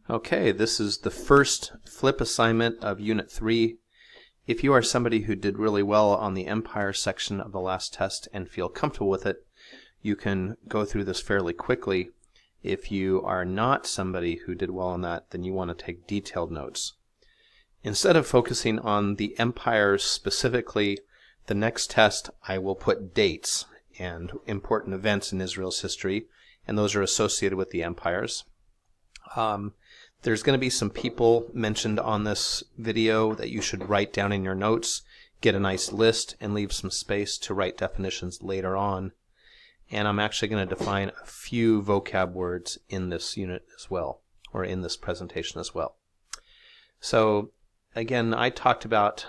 Okay, this is the first flip assignment of Unit 3. If you are somebody who did really well on the Empire section of the last test and feel comfortable with it, you can go through this fairly quickly. If you are not somebody who did well on that, then you want to take detailed notes. Instead of focusing on the empires specifically, the next test I will put dates and important events in Israel's history, and those are associated with the empires. There's going to be some people mentioned on this video that you should write down in your notes, get a nice list, and leave some space to write definitions later on. And I'm actually going to define a few vocab words in this unit as well, or in this presentation as well. So again, I talked about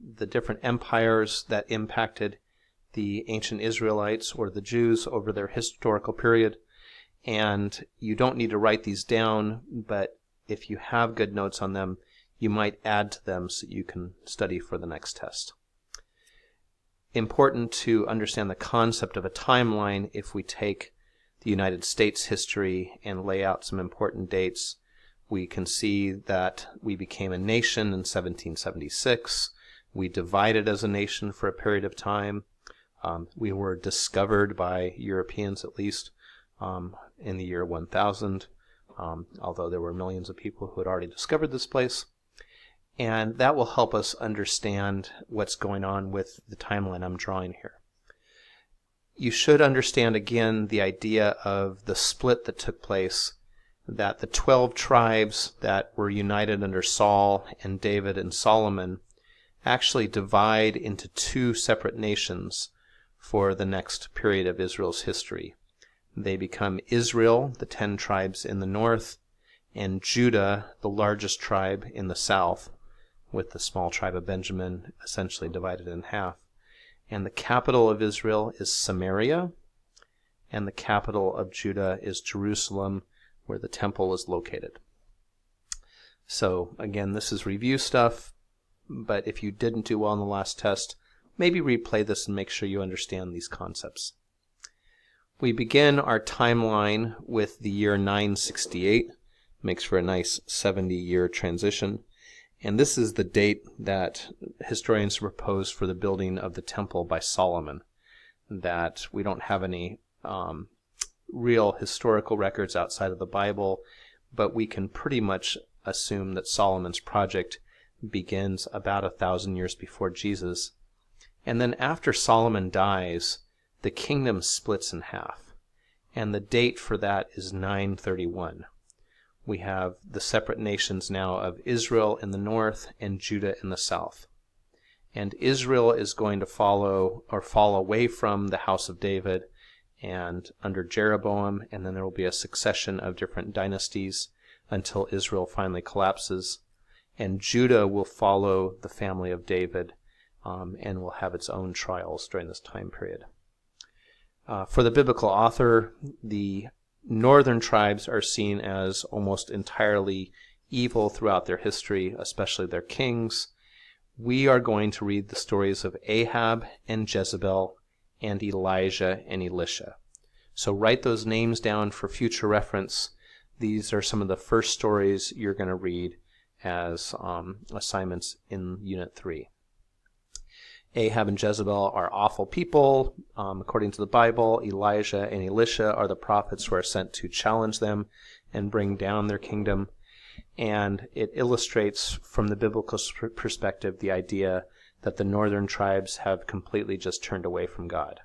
the different empires that impacted the ancient Israelites or the Jews over their historical period. And you don't need to write these down, but if you have good notes on them, you might add to them so you can study for the next test. Important to understand the concept of a timeline. If we take the United States history and lay out some important dates, we can see that we became a nation in 1776. We divided as a nation for a period of time. We were discovered by Europeans, at least, in the year 1000, although there were millions of people who had already discovered this place. And that will help us understand what's going on with the timeline I'm drawing here. You should understand again the idea of the split that took place, that the 12 tribes that were united under Saul and David and Solomon actually divide into two separate nations for the next period of Israel's history. They become Israel, the 10 tribes in the north, and Judah, the largest tribe in the south, with the small tribe of Benjamin essentially divided in half. And the capital of Israel is Samaria, and the capital of Judah is Jerusalem, where the temple is located. So again, this is review stuff, but if you didn't do well in the last test, maybe replay this and make sure you understand these concepts. We begin our timeline with the year 968. Makes for a nice 70-year transition. And this is the date that historians propose for the building of the temple by Solomon. That we don't have any real historical records outside of the Bible, but we can pretty much assume that Solomon's project begins about 1,000 years before Jesus. And then after Solomon dies, the kingdom splits in half, and the date for that is 931. We have the separate nations now of Israel in the north and Judah in the south. And Israel is going to fall away from the house of David and under Jeroboam, and then there will be a succession of different dynasties until Israel finally collapses. And Judah will follow the family of David and will have its own trials during this time period. For the biblical author, the northern tribes are seen as almost entirely evil throughout their history, especially their kings. We are going to read the stories of Ahab and Jezebel and Elijah and Elisha. So write those names down for future reference. These are some of the first stories you're going to read as assignments in Unit 3. Ahab and Jezebel are awful people, according to the Bible. Elijah and Elisha are the prophets who are sent to challenge them and bring down their kingdom. And it illustrates from the biblical perspective the idea that the northern tribes have completely just turned away from God.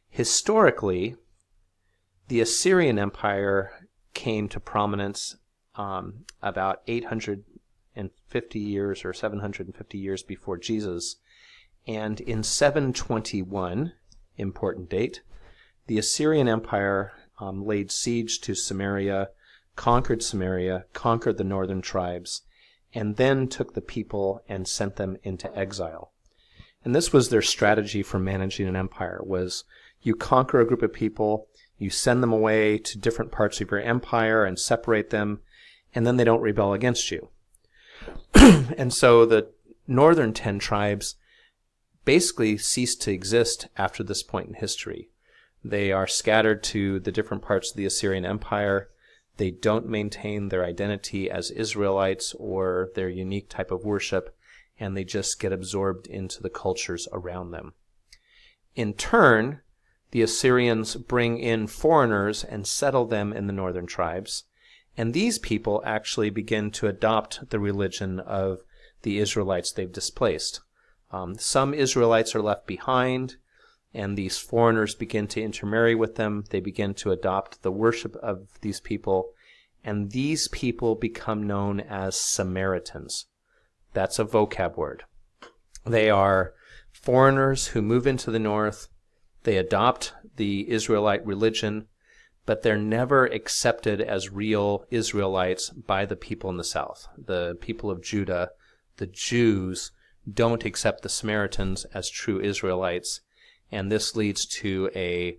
Historically, the Assyrian Empire came to prominence about 850 years or 750 years before Jesus. And in 721, important date, the Assyrian Empire laid siege to Samaria, conquered the northern tribes, and then took the people and sent them into exile. And this was their strategy for managing an empire, was you conquer a group of people, you send them away to different parts of your empire and separate them, and then they don't rebel against you. And so the northern 10 tribes basically ceased to exist after this point in history. They are scattered to the different parts of the Assyrian Empire. They don't maintain their identity as Israelites or their unique type of worship, and they just get absorbed into the cultures around them. In turn, the Assyrians bring in foreigners and settle them in the northern tribes, and these people actually begin to adopt the religion of the Israelites they've displaced. Some Israelites are left behind, and these foreigners begin to intermarry with them. They begin to adopt the worship of these people, and these people become known as Samaritans. That's a vocab word. They are foreigners who move into the north. They adopt the Israelite religion, but they're never accepted as real Israelites by the people in the south. The people of Judah, the Jews, don't accept the Samaritans as true Israelites, and this leads to a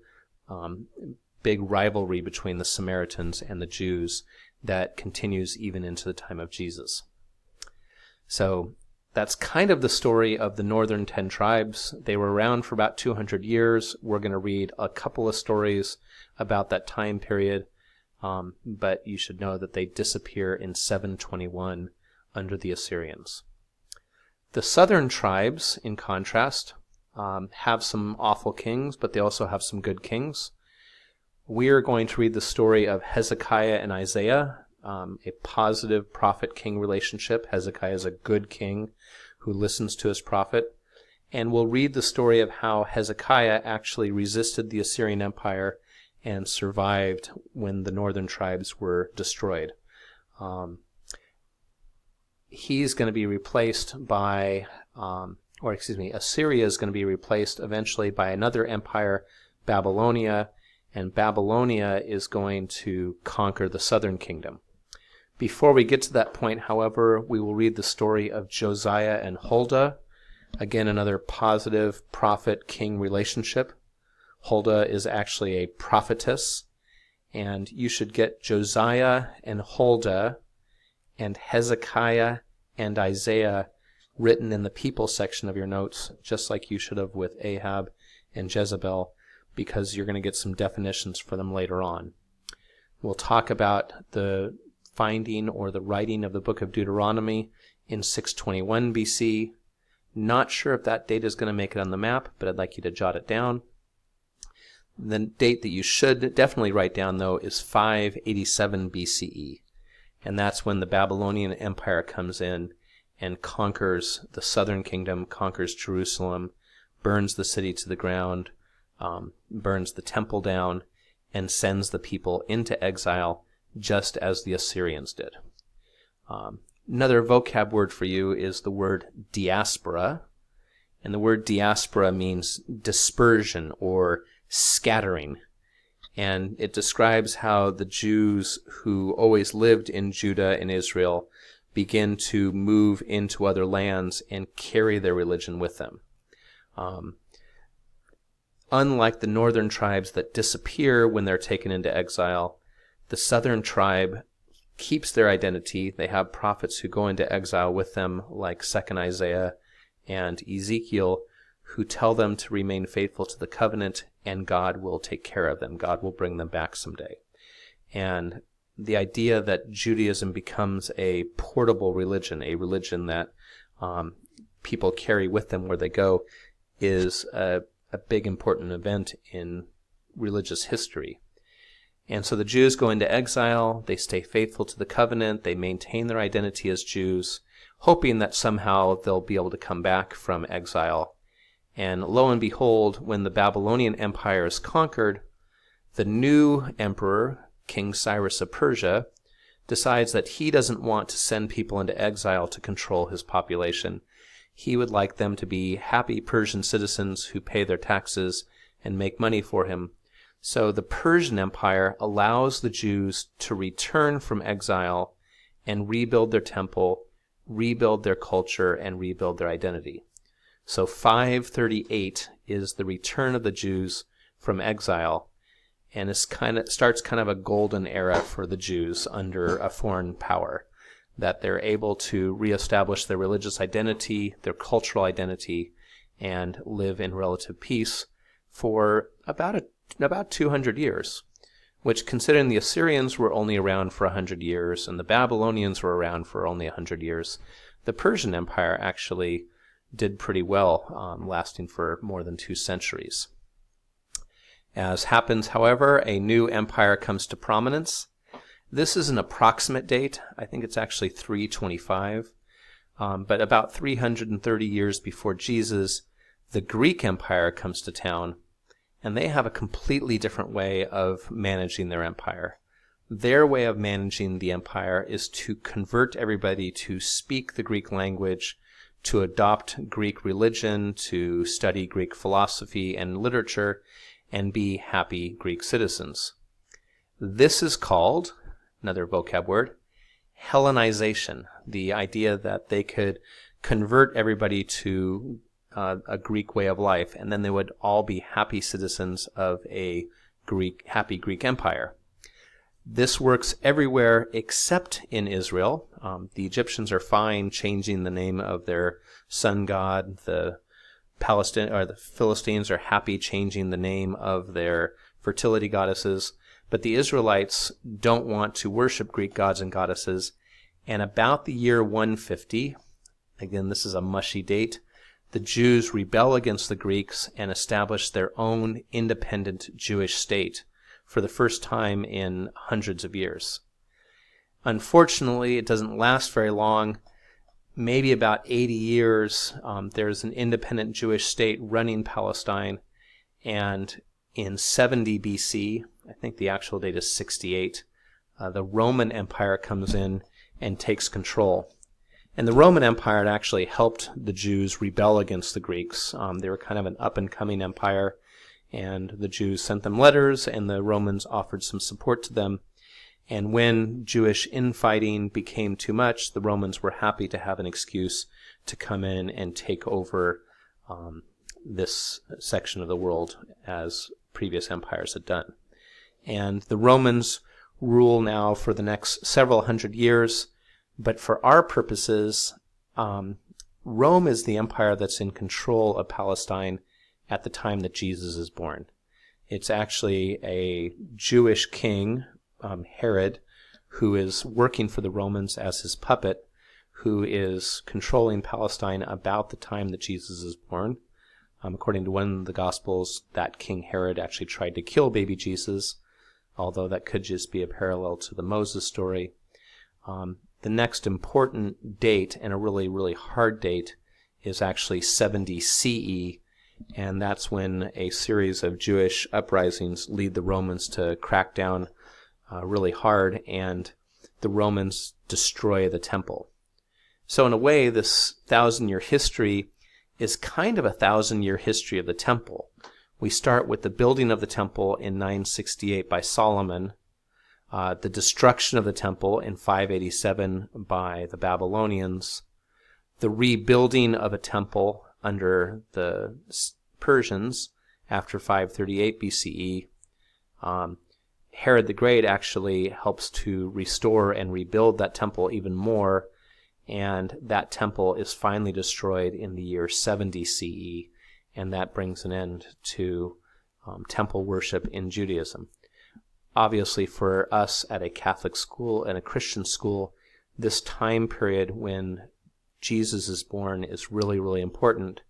big rivalry between the Samaritans and the Jews that continues even into the time of Jesus. So that's kind of the story of the northern 10 tribes. They were around for about 200 years. We're going to read a couple of stories about that time period, but you should know that they disappear in 721 under the Assyrians. The southern tribes, in contrast, have some awful kings, but they also have some good kings. We are going to read the story of Hezekiah and Isaiah, a positive prophet-king relationship. Hezekiah is a good king who listens to his prophet. And we'll read the story of how Hezekiah actually resisted the Assyrian Empire and survived when the northern tribes were destroyed. He's going to be replaced by, Assyria is going to be replaced eventually by another empire, Babylonia, and Babylonia is going to conquer the southern kingdom. Before we get to that point, however, we will read the story of Josiah and Huldah. Again, another positive prophet-king relationship. Huldah is actually a prophetess, and you should get Josiah and Huldah and Hezekiah and Isaiah written in the people section of your notes, just like you should have with Ahab and Jezebel, because you're going to get some definitions for them later on. We'll talk about the finding or the writing of the book of Deuteronomy in 621 BC. Not sure if that date is going to make it on the map, but I'd like you to jot it down. The date that you should definitely write down, though, is 587 BCE. And that's when the Babylonian Empire comes in and conquers the southern kingdom, conquers Jerusalem, burns the city to the ground, burns the temple down, and sends the people into exile, just as the Assyrians did. Another vocab word for you is the word diaspora. And the word diaspora means dispersion or scattering. And it describes how the Jews who always lived in Judah and Israel begin to move into other lands and carry their religion with them. Unlike the northern tribes that disappear when they're taken into exile, the southern tribe keeps their identity. They have prophets who go into exile with them, like 2nd Isaiah and Ezekiel, who tell them to remain faithful to the covenant, and God will take care of them. God will bring them back someday. And the idea that Judaism becomes a portable religion, a religion that people carry with them where they go, is a big important event in religious history. And so the Jews go into exile, they stay faithful to the covenant, they maintain their identity as Jews, hoping that somehow they'll be able to come back from exile. And lo and behold, when the Babylonian Empire is conquered, the new emperor, King Cyrus of Persia, decides that he doesn't want to send people into exile to control his population. He would like them to be happy Persian citizens who pay their taxes and make money for him. So the Persian Empire allows the Jews to return from exile and rebuild their temple, rebuild their culture, and rebuild their identity. So 538 is the return of the Jews from exile, and it starts kind of a golden era for the Jews under a foreign power, that they're able to reestablish their religious identity, their cultural identity, and live in relative peace for about 200 years. which, considering the Assyrians were only around for 100 years and the Babylonians were around for only 100 years, the Persian Empire actually did pretty well, lasting for more than 2 centuries. As happens, however, a new empire comes to prominence. This is an approximate date. I think it's actually 325. But about 330 years before Jesus, the Greek Empire comes to town, and they have a completely different way of managing their empire. Their way of managing the empire is to convert everybody to speak the Greek language, to adopt Greek religion, to study Greek philosophy and literature, and be happy Greek citizens. This is called, another vocab word, Hellenization, the idea that they could convert everybody to a Greek way of life, and then they would all be happy citizens of a happy Greek empire. This works everywhere except in Israel. The Egyptians are fine changing the name of their sun god. The Philistines are happy changing the name of their fertility goddesses. But the Israelites don't want to worship Greek gods and goddesses. And about the year 150, again, this is a mushy date, the Jews rebel against the Greeks and establish their own independent Jewish state for the first time in hundreds of years. Unfortunately, it doesn't last very long. Maybe about 80 years, there's an independent Jewish state running Palestine, and in 70 BC, I think the actual date is 68, the Roman Empire comes in and takes control. And the Roman Empire had actually helped the Jews rebel against the Greeks. They were kind of an up-and-coming empire, and the Jews sent them letters, and the Romans offered some support to them. And when Jewish infighting became too much, the Romans were happy to have an excuse to come in and take over this section of the world as previous empires had done. And the Romans rule now for the next several hundred years, but for our purposes, Rome is the empire that's in control of Palestine at the time that Jesus is born. It's actually a Jewish king, Herod, who is working for the Romans as his puppet, who is controlling Palestine about the time that Jesus is born. According to one of the Gospels, that King Herod actually tried to kill baby Jesus, although that could just be a parallel to the Moses story. The next important date, and a really, really hard date, is actually 70 CE, and that's when a series of Jewish uprisings lead the Romans to crack down really hard, and the Romans destroy the temple. So in a way, this 1,000-year history is kind of a 1,000-year history of the temple. We start with the building of the temple in 968 by Solomon, the destruction of the temple in 587 by the Babylonians, the rebuilding of a temple under the Persians after 538 BCE. Herod the Great actually helps to restore and rebuild that temple even more, and that temple is finally destroyed in the year 70 CE, and that brings an end to temple worship in Judaism. Obviously, for us at a Catholic school and a Christian school, this time period when Jesus is born is really, really important,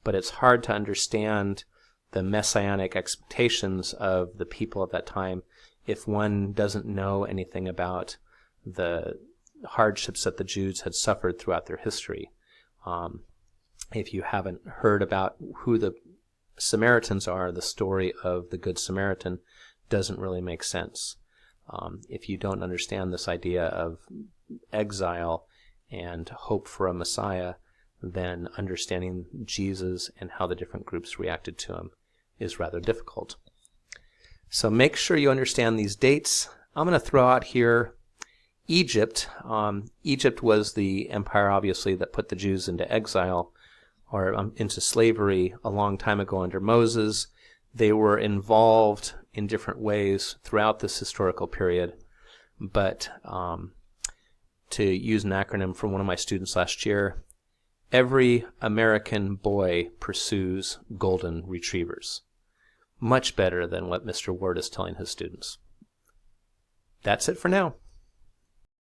but it's hard to understand the messianic expectations of the people at that time if one doesn't know anything about the hardships that the Jews had suffered throughout their history. If you haven't heard about who the Samaritans are, the story of the Good Samaritan doesn't really make sense. If you don't understand this idea of exile and hope for a Messiah, then understanding Jesus and how the different groups reacted to him is rather difficult. So make sure you understand these dates. I'm going to throw out here Egypt. Egypt was the empire, obviously, that put the Jews into exile or into slavery a long time ago under Moses. They were involved in different ways throughout this historical period, but to use an acronym from one of my students last year, every American boy pursues golden retrievers. Much better than what Mr. Ward is telling his students. That's it for now.